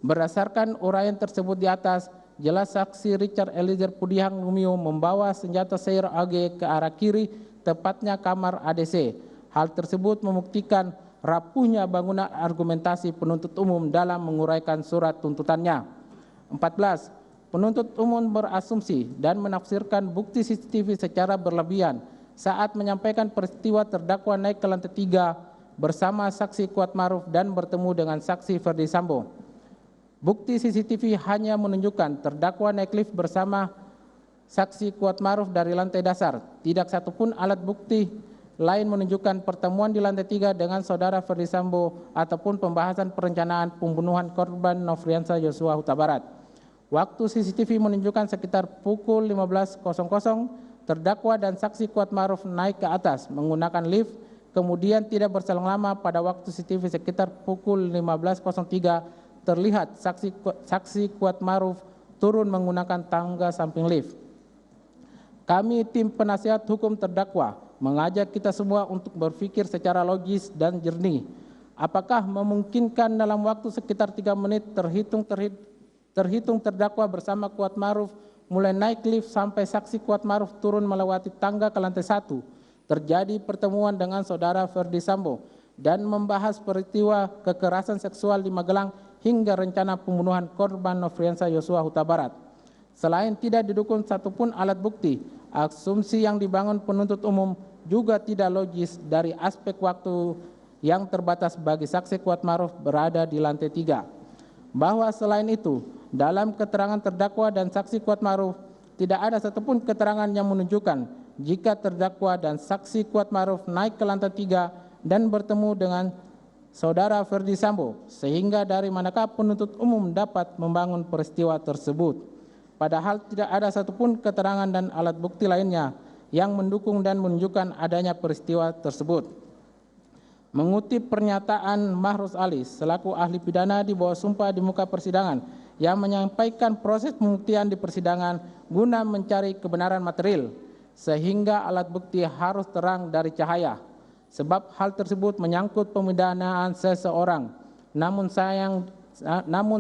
Berdasarkan uraian tersebut di atas, jelas saksi Richard Eliezer Pudihang Lumiu membawa senjata Seir AG ke arah kiri, tepatnya kamar ADC. Hal tersebut membuktikan rapuhnya bangunan argumentasi penuntut umum dalam menguraikan surat tuntutannya. 14. Penuntut umum berasumsi dan menafsirkan bukti CCTV secara berlebihan saat menyampaikan peristiwa terdakwa naik ke lantai 3 bersama saksi Kuatmaruf dan bertemu dengan saksi Ferdi Sambo. Bukti CCTV hanya menunjukkan terdakwa naik lift bersama saksi Kuatmaruf dari lantai dasar. Tidak satupun alat bukti lain menunjukkan pertemuan di lantai 3 dengan saudara Ferdi Sambo ataupun pembahasan perencanaan pembunuhan korban Nofriansah Yosua Huta Barat. Waktu CCTV menunjukkan sekitar pukul 15.00, terdakwa dan saksi Kuatmaruf naik ke atas menggunakan lift, kemudian tidak berselang lama pada waktu CCTV sekitar pukul 15.03 terlihat saksi Kuatmaruf turun menggunakan tangga samping lift. Kami tim penasihat hukum terdakwa mengajak kita semua untuk berpikir secara logis dan jernih. Apakah memungkinkan dalam waktu sekitar 3 menit terhitung terdakwa bersama Kuatmaruf mulai naik lift sampai saksi Kuatmaruf turun melewati tangga ke lantai 1, terjadi pertemuan dengan saudara Ferdi Sambo dan membahas peristiwa kekerasan seksual di Magelang hingga rencana pembunuhan korban Nofriansah Yosua Huta Barat. Selain tidak didukung satupun alat bukti, asumsi yang dibangun penuntut umum juga tidak logis dari aspek waktu yang terbatas bagi saksi Kuatmaruf berada di lantai 3. Bahwa selain itu, dalam keterangan terdakwa dan saksi Kuatmaruf, tidak ada satupun keterangan yang menunjukkan jika terdakwa dan saksi Kuatmaruf naik ke lantai 3 dan bertemu dengan saudara Ferdi Sambo, sehingga dari manakah penuntut umum dapat membangun peristiwa tersebut. Padahal tidak ada satupun keterangan dan alat bukti lainnya yang mendukung dan menunjukkan adanya peristiwa tersebut. Mengutip pernyataan Mahrus Ali selaku ahli pidana di bawah sumpah di muka persidangan yang menyampaikan proses pembuktian di persidangan guna mencari kebenaran material, sehingga alat bukti harus terang dari cahaya. Sebab hal tersebut menyangkut pemidanaan seseorang. Namun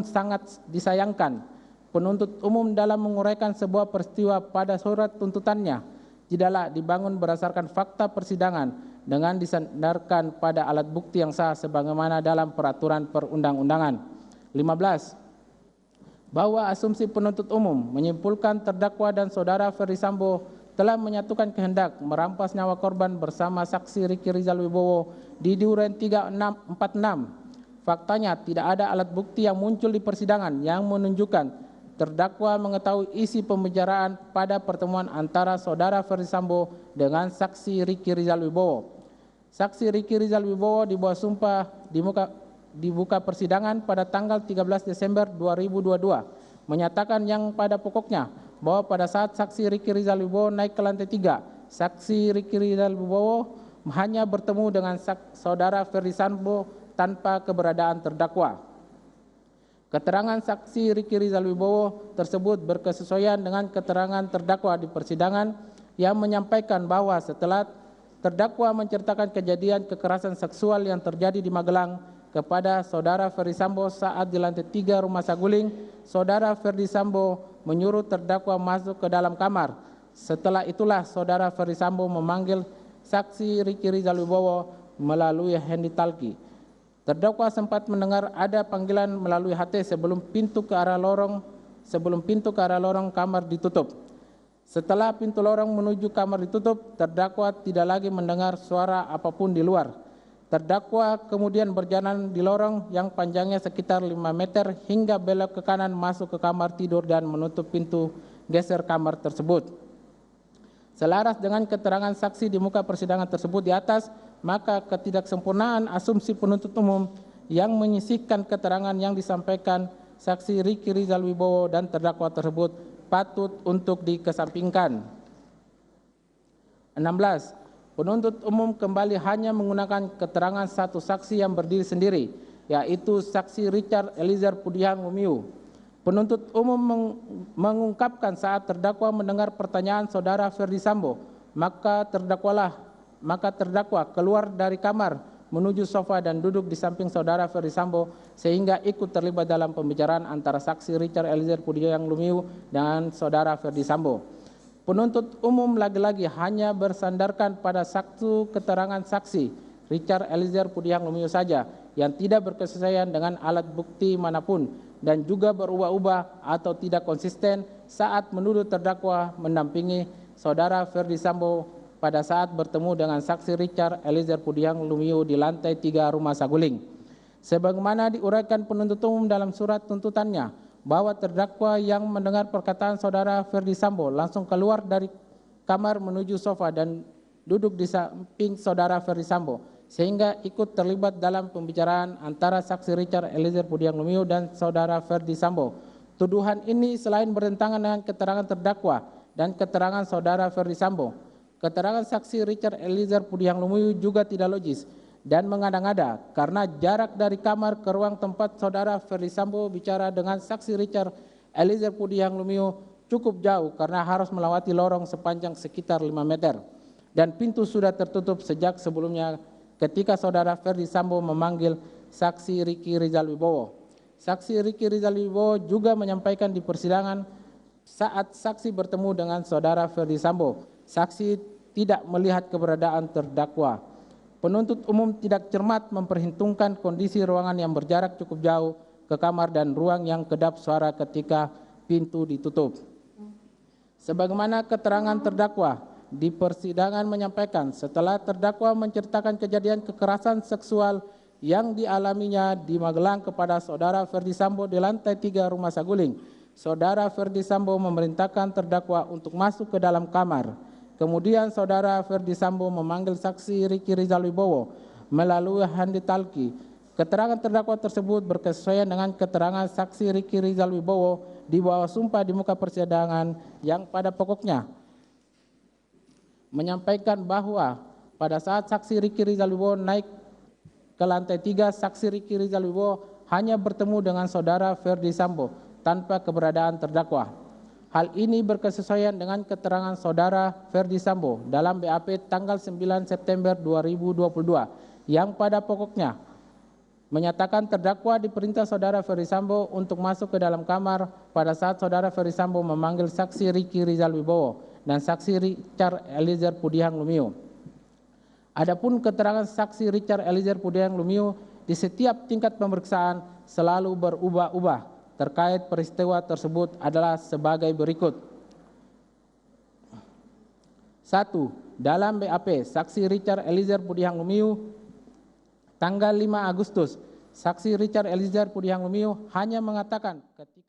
sangat disayangkan, penuntut umum dalam menguraikan sebuah peristiwa pada surat tuntutannya tidaklah dibangun berdasarkan fakta persidangan dengan disandarkan pada alat bukti yang sah sebagaimana dalam peraturan perundang-undangan. 15. Bahwa asumsi penuntut umum menyimpulkan terdakwa dan saudara Ferdi Sambo telah menyatukan kehendak merampas nyawa korban bersama saksi Riki Rizal Wibowo di Duren 3646. Faktanya tidak ada alat bukti yang muncul di persidangan yang menunjukkan terdakwa mengetahui isi pembicaraan pada pertemuan antara saudara Ferdi Sambo dengan saksi Riki Rizal Wibowo. Saksi Riki Rizal Wibowo di bawah sumpah di buka persidangan pada tanggal 13 Desember 2022 menyatakan yang pada pokoknya bahwa pada saat saksi Riki Rizal Wibowo naik ke lantai 3, saksi Riki Rizal Wibowo hanya bertemu dengan saudara Ferdi Sambo tanpa keberadaan terdakwa. Keterangan saksi Riki Rizal Wibowo tersebut berkesesuaian dengan keterangan terdakwa di persidangan yang menyampaikan bahwa setelah terdakwa menceritakan kejadian kekerasan seksual yang terjadi di Magelang kepada saudara Ferdi Sambo saat di lantai 3 Rumah Saguling, saudara Ferdi Sambo menyuruh terdakwa masuk ke dalam kamar. Setelah itulah saudara Ferdi Sambo memanggil saksi Riki Rizal Wibowo melalui handy-talkie. Terdakwa sempat mendengar ada panggilan melalui HT sebelum pintu ke arah lorong kamar ditutup. Setelah pintu lorong menuju kamar ditutup, terdakwa tidak lagi mendengar suara apapun di luar. Terdakwa kemudian berjalan di lorong yang panjangnya sekitar 5 meter hingga belok ke kanan masuk ke kamar tidur dan menutup pintu geser kamar tersebut. Selaras dengan keterangan saksi di muka persidangan tersebut di atas, maka ketidaksempurnaan asumsi penuntut umum yang menyisihkan keterangan yang disampaikan saksi Riki Rizal Wibowo dan terdakwa tersebut patut untuk dikesampingkan. 16. Penuntut umum kembali hanya menggunakan keterangan satu saksi yang berdiri sendiri, yaitu saksi Richard Eliezer Pudihang Lumiu. Penuntut umum mengungkapkan saat terdakwa mendengar pertanyaan saudara Ferdi Sambo, maka terdakwa keluar dari kamar menuju sofa dan duduk di samping saudara Ferdi Sambo sehingga ikut terlibat dalam pembicaraan antara saksi Richard Eliezer Pudiang Lumiu dan saudara Ferdi Sambo. Penuntut umum lagi-lagi hanya bersandarkan pada satu keterangan saksi Richard Eliezer Pudiang Lumiu saja yang tidak berkesesuaian dengan alat bukti manapun dan juga berubah-ubah atau tidak konsisten saat menuduh terdakwa mendampingi saudara Ferdi Sambo pada saat bertemu dengan saksi Richard Eliezer Pudiang Lumiu di lantai 3 Rumah Saguling. Sebagaimana diuraikan penuntut umum dalam surat tuntutannya, bahwa terdakwa yang mendengar perkataan saudara Ferdi Sambo langsung keluar dari kamar menuju sofa dan duduk di samping saudara Ferdi Sambo, sehingga ikut terlibat dalam pembicaraan antara saksi Richard Eliezer Pudiang Lumiu dan saudara Ferdi Sambo. Tuduhan ini selain bertentangan dengan keterangan terdakwa dan keterangan saudara Ferdi Sambo, keterangan saksi Richard Eliezer Pudiang Lumiu juga tidak logis dan mengada-ngada karena jarak dari kamar ke ruang tempat saudara Ferdi Sambo bicara dengan saksi Richard Eliezer Pudiang Lumiu cukup jauh karena harus melewati lorong sepanjang sekitar 5 meter dan pintu sudah tertutup sejak sebelumnya ketika saudara Ferdi Sambo memanggil saksi Riki Rizal Wibowo. Saksi Riki Rizal Wibowo juga menyampaikan di persidangan saat saksi bertemu dengan saudara Ferdi Sambo, saksi tidak melihat keberadaan terdakwa. Penuntut umum tidak cermat memperhitungkan kondisi ruangan yang berjarak cukup jauh ke kamar dan ruang yang kedap suara ketika pintu ditutup. Sebagaimana keterangan terdakwa di persidangan menyampaikan, setelah terdakwa menceritakan kejadian kekerasan seksual yang dialaminya di Magelang kepada saudara Ferdi Sambo di lantai 3 Rumah Saguling, saudara Ferdi Sambo memerintahkan terdakwa untuk masuk ke dalam kamar. Kemudian saudara Ferdi Sambo memanggil saksi Riki Rizal Wibowo melalui handi talki. Keterangan terdakwa tersebut berkesesuaian dengan keterangan saksi Riki Rizal Wibowo di bawah sumpah di muka persidangan yang pada pokoknya menyampaikan bahwa pada saat saksi Riki Rizal Wibowo naik ke lantai 3, saksi Riki Rizal Wibowo hanya bertemu dengan saudara Ferdi Sambo tanpa keberadaan terdakwa. Hal ini berkesesuaian dengan keterangan saudara Ferdi Sambo dalam BAP tanggal 9 September 2022 yang pada pokoknya menyatakan terdakwa diperintah saudara Ferdi Sambo untuk masuk ke dalam kamar pada saat saudara Ferdi Sambo memanggil saksi Riki Rizal Wibowo dan saksi Richard Eliezer Pudiang Lumiu. Adapun keterangan saksi Richard Eliezer Pudiang Lumiu di setiap tingkat pemeriksaan selalu berubah-ubah terkait peristiwa tersebut adalah sebagai berikut. 1. Dalam BAP, saksi Richard Eliezer Pudiang Lumiu tanggal 5 Agustus, saksi Richard Eliezer Pudiang Lumiu hanya mengatakan ketika